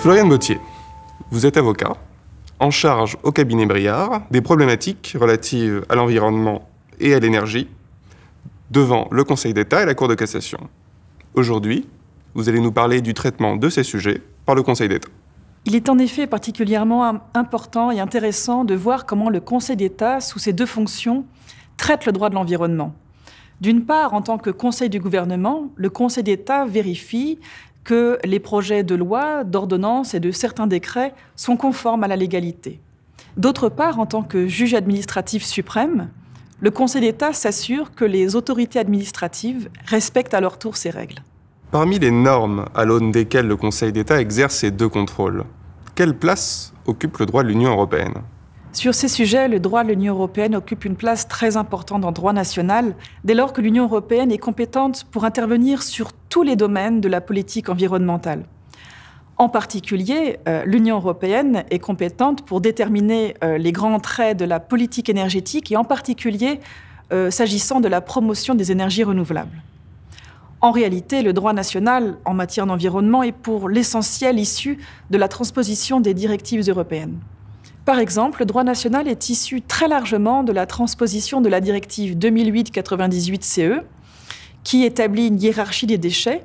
Floriane Bottier, vous êtes avocat, en charge au cabinet Briard des problématiques relatives à l'environnement et à l'énergie devant le Conseil d'État et la Cour de cassation. Aujourd'hui, vous allez nous parler du traitement de ces sujets par le Conseil d'État. Il est en effet particulièrement important et intéressant de voir comment le Conseil d'État, sous ses deux fonctions, traite le droit de l'environnement. D'une part, en tant que Conseil du gouvernement, le Conseil d'État vérifie que les projets de loi, d'ordonnance et de certains décrets sont conformes à la légalité. D'autre part, en tant que juge administratif suprême, le Conseil d'État s'assure que les autorités administratives respectent à leur tour ces règles. Parmi les normes à l'aune desquelles le Conseil d'État exerce ces deux contrôles, quelle place occupe le droit de l'Union européenne ? Sur ces sujets, le droit de l'Union européenne occupe une place très importante dans le droit national, dès lors que l'Union européenne est compétente pour intervenir sur tous les domaines de la politique environnementale. En particulier, l'Union européenne est compétente pour déterminer les grands traits de la politique énergétique et en particulier s'agissant de la promotion des énergies renouvelables. En réalité, le droit national en matière d'environnement est pour l'essentiel issu de la transposition des directives européennes. Par exemple, le droit national est issu très largement de la transposition de la directive 2008/98/CE, qui établit une hiérarchie des déchets,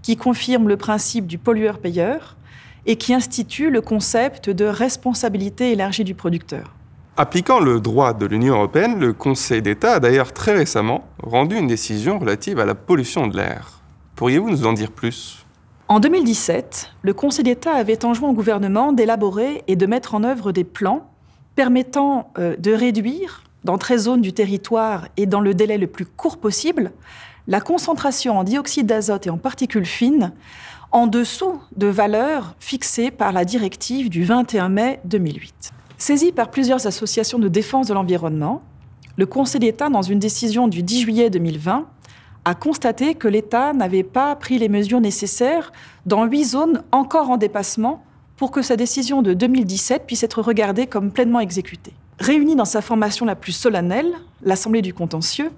qui confirme le principe du pollueur-payeur et qui institue le concept de responsabilité élargie du producteur. Appliquant le droit de l'Union européenne, le Conseil d'État a d'ailleurs très récemment rendu une décision relative à la pollution de l'air. Pourriez-vous nous en dire plus ? En 2017, le Conseil d'État avait enjoint au gouvernement d'élaborer et de mettre en œuvre des plans permettant de réduire, dans 13 zones du territoire et dans le délai le plus court possible, la concentration en dioxyde d'azote et en particules fines en dessous de valeurs fixées par la directive du 21 mai 2008. Saisi par plusieurs associations de défense de l'environnement, le Conseil d'État, dans une décision du 10 juillet 2020, a constaté que l'État n'avait pas pris les mesures nécessaires dans 8 zones encore en dépassement pour que sa décision de 2017 puisse être regardée comme pleinement exécutée. Réunie dans sa formation la plus solennelle, l'Assemblée du contentieux,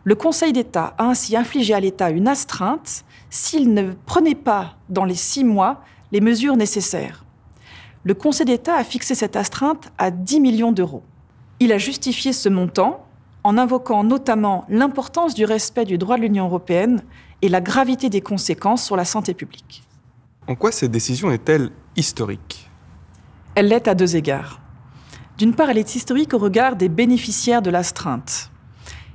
le Conseil d'État a ainsi infligé à l'État une astreinte s'il ne prenait pas dans les 6 mois les mesures nécessaires. Le Conseil d'État a fixé cette astreinte à 10 millions d'euros. Il a justifié ce montant en invoquant notamment l'importance du respect du droit de l'Union européenne et la gravité des conséquences sur la santé publique. En quoi cette décision est-elle historique ? Elle l'est à 2 égards. D'une part, elle est historique au regard des bénéficiaires de l'astreinte.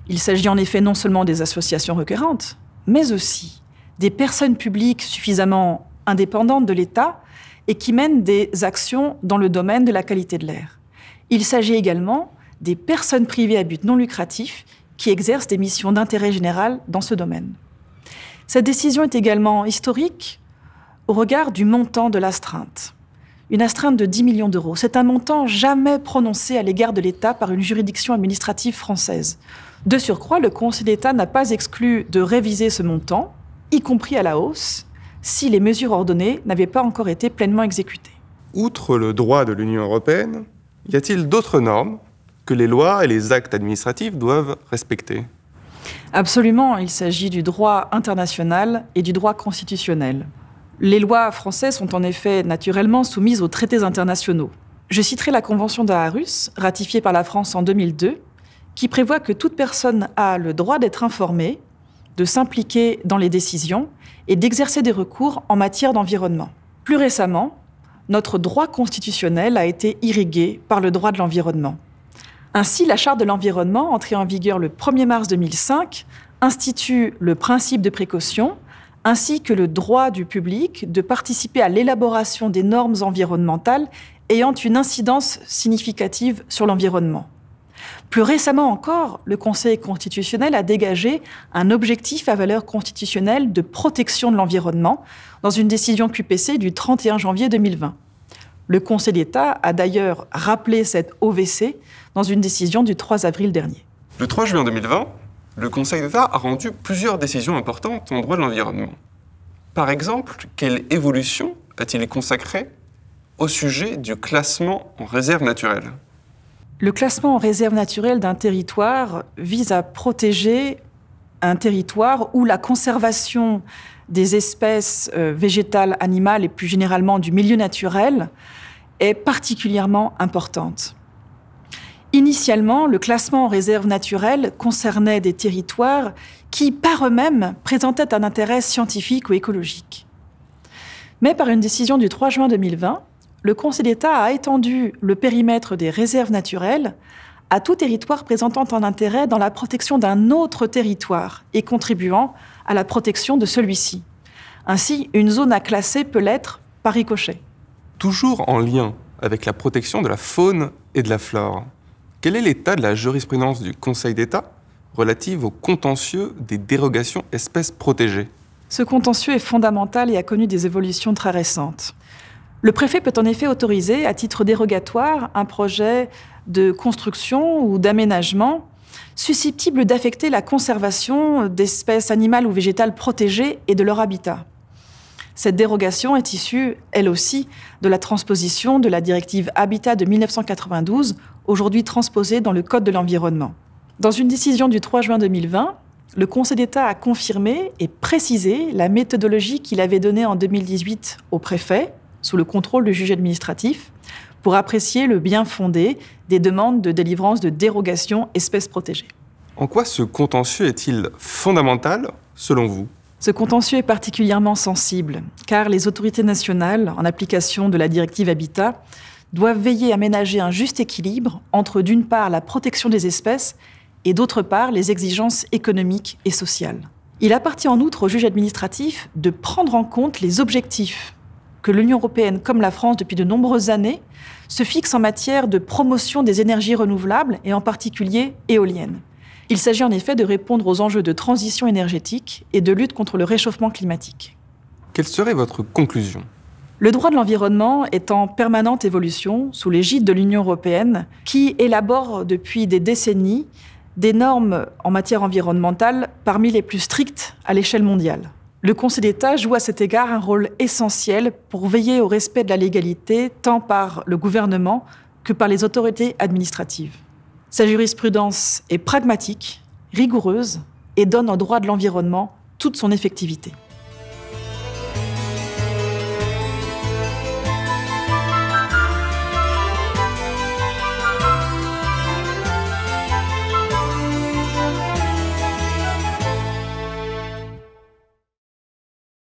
Il s'agit en effet non seulement des associations requérantes, mais aussi des personnes publiques suffisamment indépendantes de l'État et qui mènent des actions dans le domaine de la qualité de l'air. Il s'agit également des personnes privées à but non lucratif qui exercent des missions d'intérêt général dans ce domaine. Cette décision est également historique au regard du montant de l'astreinte. Une astreinte de 10 millions d'euros, c'est un montant jamais prononcé à l'égard de l'État par une juridiction administrative française. De surcroît, le Conseil d'État n'a pas exclu de réviser ce montant, y compris à la hausse, si les mesures ordonnées n'avaient pas encore été pleinement exécutées. Outre le droit de l'Union européenne, y a-t-il d'autres normes que les lois et les actes administratifs doivent respecter ? Absolument, il s'agit du droit international et du droit constitutionnel. Les lois françaises sont en effet naturellement soumises aux traités internationaux. Je citerai la Convention d'Aarhus, ratifiée par la France en 2002, qui prévoit que toute personne a le droit d'être informée, de s'impliquer dans les décisions et d'exercer des recours en matière d'environnement. Plus récemment, notre droit constitutionnel a été irrigué par le droit de l'environnement. Ainsi, la Charte de l'environnement, entrée en vigueur le 1er mars 2005, institue le principe de précaution ainsi que le droit du public de participer à l'élaboration des normes environnementales ayant une incidence significative sur l'environnement. Plus récemment encore, le Conseil constitutionnel a dégagé un objectif à valeur constitutionnelle de protection de l'environnement dans une décision QPC du 31 janvier 2020. Le Conseil d'État a d'ailleurs rappelé cette OVC dans une décision du 3 avril dernier. Le 3 juin 2020, le Conseil d'État a rendu plusieurs décisions importantes en droit de l'environnement. Par exemple, quelle évolution a-t-il consacrée au sujet du classement en réserve naturelle ? Le classement en réserve naturelle d'un territoire vise à protéger un territoire où la conservation des espèces végétales, animales et plus généralement du milieu naturel est particulièrement importante. Initialement, le classement en réserve naturelle concernait des territoires qui, par eux-mêmes, présentaient un intérêt scientifique ou écologique. Mais par une décision du 3 juin 2020, le Conseil d'État a étendu le périmètre des réserves naturelles à tout territoire présentant un intérêt dans la protection d'un autre territoire et contribuant à la protection de celui-ci. Ainsi, une zone à classer peut l'être par ricochet. Toujours en lien avec la protection de la faune et de la flore, quel est l'état de la jurisprudence du Conseil d'État relative au contentieux des dérogations espèces protégées? Ce contentieux est fondamental et a connu des évolutions très récentes. Le préfet peut en effet autoriser, à titre dérogatoire, un projet de construction ou d'aménagement susceptible d'affecter la conservation d'espèces animales ou végétales protégées et de leur habitat. Cette dérogation est issue, elle aussi, de la transposition de la directive Habitat de 1992, aujourd'hui transposée dans le Code de l'environnement. Dans une décision du 3 juin 2020, le Conseil d'État a confirmé et précisé la méthodologie qu'il avait donnée en 2018 au préfet, sous le contrôle du juge administratif, pour apprécier le bien fondé des demandes de délivrance de dérogation espèces protégées. En quoi ce contentieux est-il fondamental, selon vous? Ce contentieux est particulièrement sensible, car les autorités nationales, en application de la directive Habitat, doivent veiller à ménager un juste équilibre entre, d'une part, la protection des espèces et, d'autre part, les exigences économiques et sociales. Il appartient en outre au juge administratif de prendre en compte les objectifs que l'Union européenne, comme la France depuis de nombreuses années, se fixe en matière de promotion des énergies renouvelables et en particulier éoliennes. Il s'agit en effet de répondre aux enjeux de transition énergétique et de lutte contre le réchauffement climatique. Quelle serait votre conclusion? Le droit de l'environnement est en permanente évolution sous l'égide de l'Union européenne qui élabore depuis des décennies des normes en matière environnementale parmi les plus strictes à l'échelle mondiale. Le Conseil d'État joue à cet égard un rôle essentiel pour veiller au respect de la légalité tant par le gouvernement que par les autorités administratives. Sa jurisprudence est pragmatique, rigoureuse et donne au droit de l'environnement toute son effectivité.